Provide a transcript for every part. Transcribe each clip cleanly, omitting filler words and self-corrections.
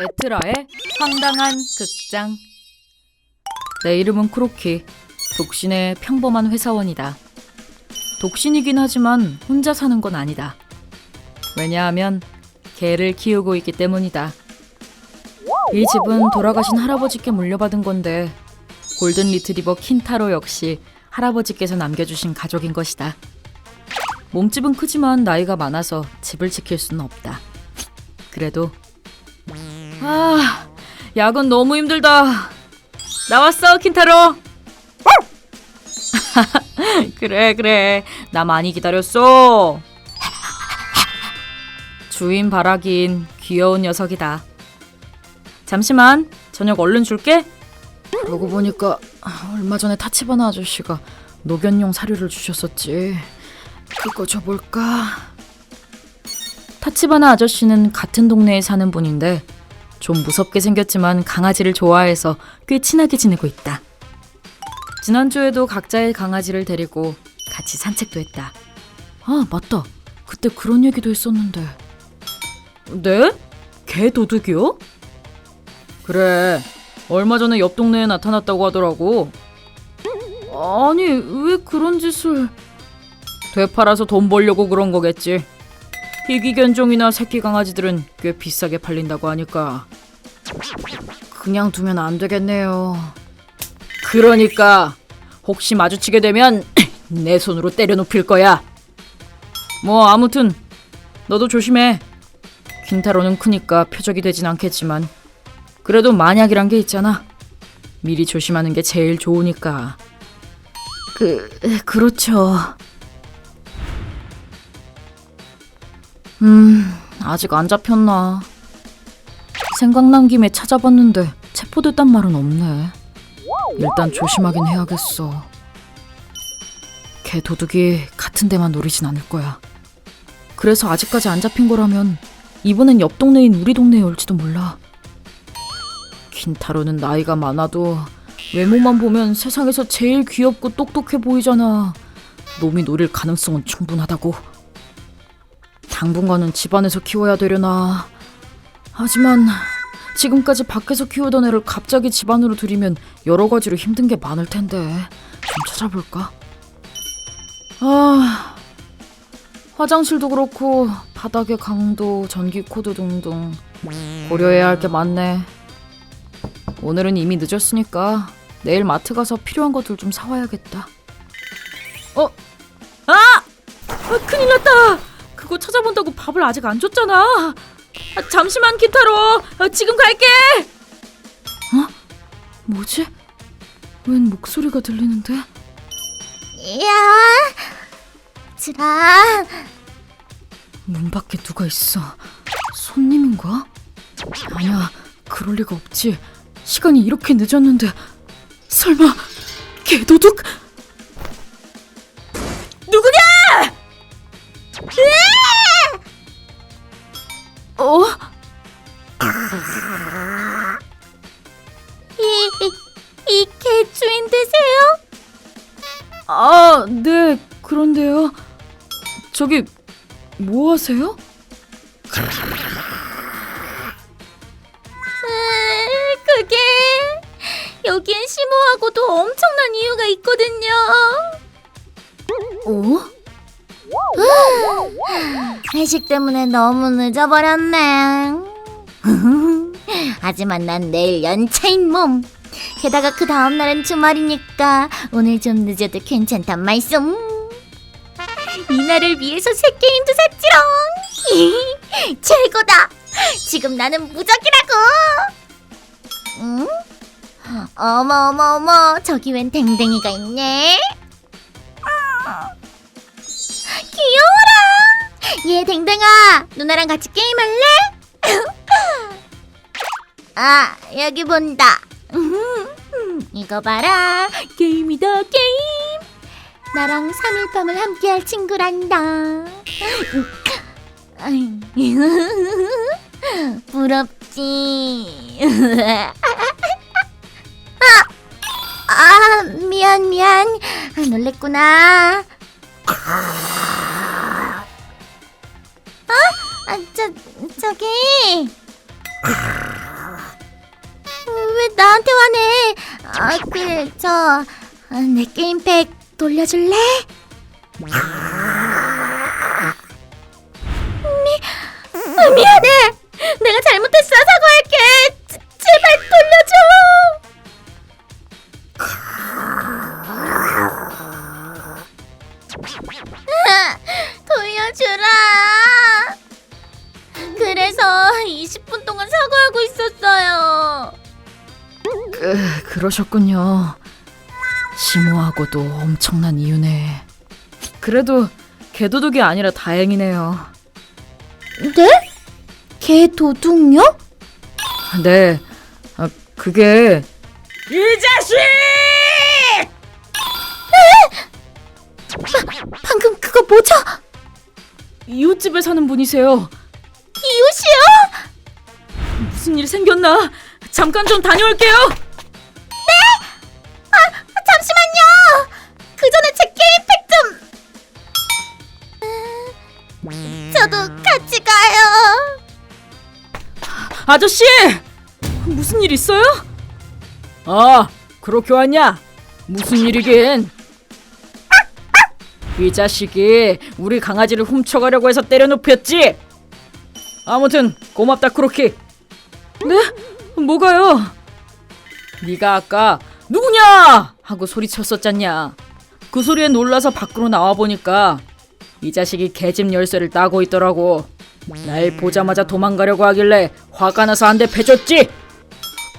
에트라의 황당한 극장. 내 이름은 크로키. 독신의 평범한 회사원이다. 독신이긴 하지만 혼자 사는 건 아니다. 왜냐하면 개를 키우고 있기 때문이다. 이 집은 돌아가신 할아버지께 물려받은 건데 골든 리트리버 킨타로 역시 할아버지께서 남겨주신 가족인 것이다. 몸집은 크지만 나이가 많아서 집을 지킬 수는 없다. 그래도 야근 너무 힘들다. 나왔어, 킨타로. 그래 나 많이 기다렸어. 주인 바라긴 귀여운 녀석이다. 잠시만, 저녁 얼른 줄게. 그러고 보니까 얼마 전에 타치바나 아저씨가 녹연용 사료를 주셨었지. 그거 줘볼까? 타치바나 아저씨는 같은 동네에 사는 분인데 좀 무섭게 생겼지만 강아지를 좋아해서 꽤 친하게 지내고 있다. 지난주에도 각자의 강아지를 데리고 같이 산책도 했다. 아, 맞다. 그때 그런 얘기도 했었는데. 네? 개 도둑이요? 그래, 얼마 전에 옆 동네에 나타났다고 하더라고. 아니, 왜 그런 짓을... 되팔아서 돈 벌려고 그런 거겠지. 희귀견종이나 새끼 강아지들은 꽤 비싸게 팔린다고 하니까. 그냥 두면 안 되겠네요. 그러니까 혹시 마주치게 되면 내 손으로 때려 눕힐 거야. 뭐 아무튼 너도 조심해. 킨타로는 크니까 표적이 되진 않겠지만 그래도 만약이란 게 있잖아. 미리 조심하는 게 제일 좋으니까. 그렇죠. 아직 안 잡혔나. 생각난 김에 찾아봤는데 체포됐단 말은 없네. 일단 조심하긴 해야겠어. 개 도둑이 같은 데만 노리진 않을 거야. 그래서 아직까지 안 잡힌 거라면 이번엔 옆 동네인 우리 동네에 올지도 몰라. 킨타로는 나이가 많아도 외모만 보면 세상에서 제일 귀엽고 똑똑해 보이잖아. 놈이 노릴 가능성은 충분하다고. 당분간은 집안에서 키워야 되려나. 하지만 지금까지 밖에서 키우던 애를 갑자기 집안으로 들이면 여러 가지로 힘든 게 많을 텐데 좀 찾아볼까? 화장실도 그렇고 바닥의 강도, 전기 코드 등등 고려해야 할 게 많네. 오늘은 이미 늦었으니까 내일 마트 가서 필요한 것들 좀 사와야겠다. 큰일 났다. 그거 찾아본다고 밥을 아직 안 줬잖아. 잠시만, 킨타로. 지금 갈게. 뭐지? 웬 목소리가 들리는데? 야, 지라. 문 밖에 누가 있어. 손님인가? 아니야, 그럴 리가 없지. 시간이 이렇게 늦었는데. 설마 개도둑? 누구냐? 이 개주인 되세요? 네, 그런데요. 저기, 뭐 하세요? 그게 여기엔 심오하고도 엄청난 이유가 있거든요. 회식 때문에 너무 늦어버렸네. 하지만 난 내일 연차인 몸. 게다가 그 다음날은 주말이니까 오늘 좀 늦어도 괜찮단 말씀. 이날을 위해서 새 게임도 샀지롱. 최고다. 지금 나는 무적이라고. 응? 어머, 저기 웬 댕댕이가 있네. 귀여워라. 얘 댕댕아, 누나랑 같이 게임할래? 여기 본다. 이거 봐라. 게임이다, 게임. 나랑 3일 밤을 함께할 친구란다. 부럽지. 미안. 놀랬구나. 저기 나한테 화내. 내 게임팩 돌려줄래? 미안해. 내가 잘못했어. 사과할게. 제발 돌려줘. 돌려주라. 그래서 20분 동안 사과하고 있었어요. 그러셨군요. 심오하고도 엄청난 이유네. 그래도 개도둑이 아니라 다행이네요. 네? 개 도둑요? 네, 그게 이 자식! 방금 그거 뭐죠? 이웃집에 사는 분이세요. 이웃이요? 무슨 일 생겼나? 잠깐 좀 다녀올게요. 잠시만요. 그 전에 제 게임팩 좀. 저도 같이 가요. 아저씨! 무슨 일 있어요? 아, 그렇게 왔냐? 무슨 일이긴? 이 자식이 우리 강아지를 훔쳐가려고 해서 때려눕혔지? 아무튼 고맙다, 크로키. 네? 뭐가요? 네가 아까 누구냐? 하고 소리쳤었잖냐. 그 소리에 놀라서 밖으로 나와보니까 이 자식이 개집 열쇠를 따고 있더라고. 날 보자마자 도망가려고 하길래 화가 나서 한 대 패줬지.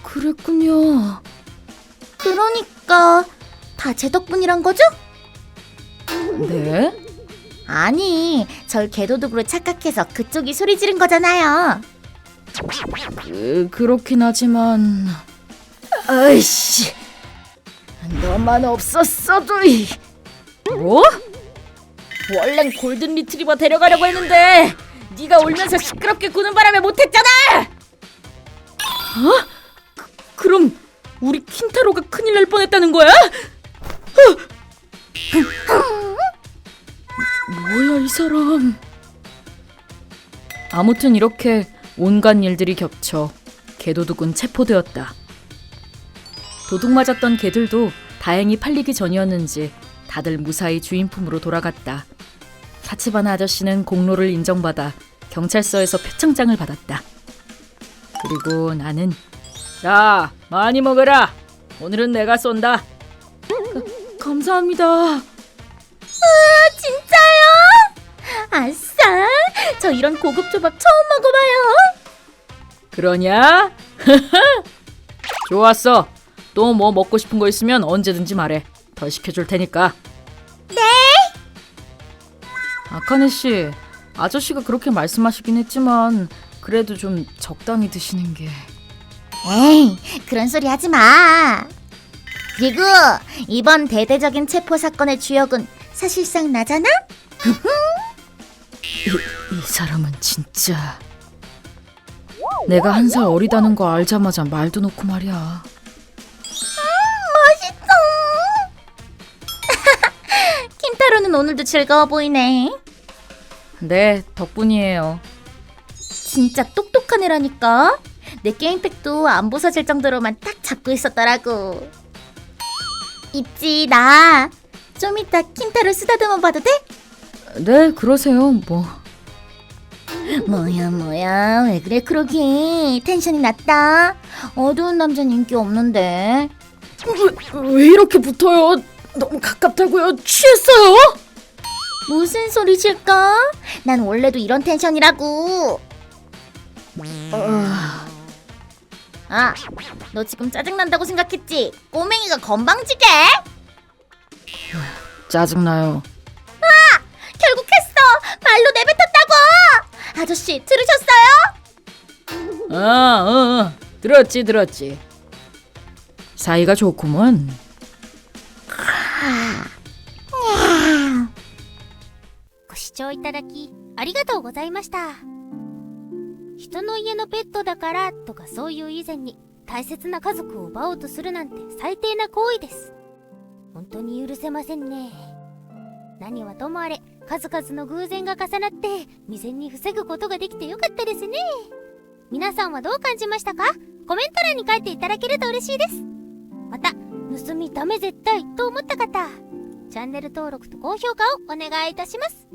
그랬군요. 그러니까 다 제 덕분이란 거죠? 네? 아니, 절 개도둑으로 착각해서 그쪽이 소리 지른 거잖아요. 그렇긴 하지만 아이씨, 너만 없었어도 뭐? 원래는 골든 리트리버 데려가려고 했는데 네가 울면서 시끄럽게 구는 바람에 못했잖아. 그럼 우리 킨타로가 큰일 날 뻔했다는 거야? 뭐야 이 사람. 아무튼 이렇게 온갖 일들이 겹쳐 개도둑은 체포되었다. 도둑 맞았던 개들도 다행히 팔리기 전이었는지 다들 무사히 주인품으로 돌아갔다. 타치바나 아저씨는 공로를 인정받아 경찰서에서 표창장을 받았다. 그리고 나는 자, 많이 먹어라. 오늘은 내가 쏜다. 감사합니다. 진짜요? 아싸! 저 이런 고급 조밥 처음 먹어봐요. 그러냐? 좋았어. 또 뭐 먹고 싶은 거 있으면 언제든지 말해. 더 시켜줄 테니까. 네. 아카네 씨, 아저씨가 그렇게 말씀하시긴 했지만 그래도 좀 적당히 드시는 게. 에이, 그런 소리 하지 마. 그리고 이번 대대적인 체포 사건의 주역은 사실상 나잖아? 이 사람은 진짜. 내가 한 살 어리다는 거 알자마자 말도 놓고 말이야. 맛있어. 킨타로는 오늘도 즐거워 보이네. 네, 덕분이에요. 진짜 똑똑한 애라니까. 내 게임팩도 안 부서질 정도로만 딱 잡고 있었더라고. 있지, 나. 좀 이따 킨타로 쓰다듬어 봐도 돼? 네, 그러세요. 뭐. 뭐야 왜 그래 크로키. 텐션이 낮다. 어두운 남자는 인기 없는데. 왜 이렇게 붙어요? 너무 가깝다고요. 취했어요? 무슨 소리실까? 난 원래도 이런 텐션이라고. 아, 너 지금 짜증난다고 생각했지? 꼬맹이가 건방지게? 짜증나요. 결국 했어. 말로 내뱉었다고. 아저씨 들으셨어요? 들었지. 사이가 좋구먼. ご視聴いただきありがとうございました。人の家のペットだからとかそういう以前に大切な家族を奪おうとするなんて最低な行為です。本当に許せませんね。何はともあれ数々の偶然が重なって未然に防ぐことができてよかったですね。皆さんはどう感じましたか？コメント欄に書いていただけると嬉しいです。また、盗みダメ絶対と思った方、チャンネル登録と高評価をお願いいたします。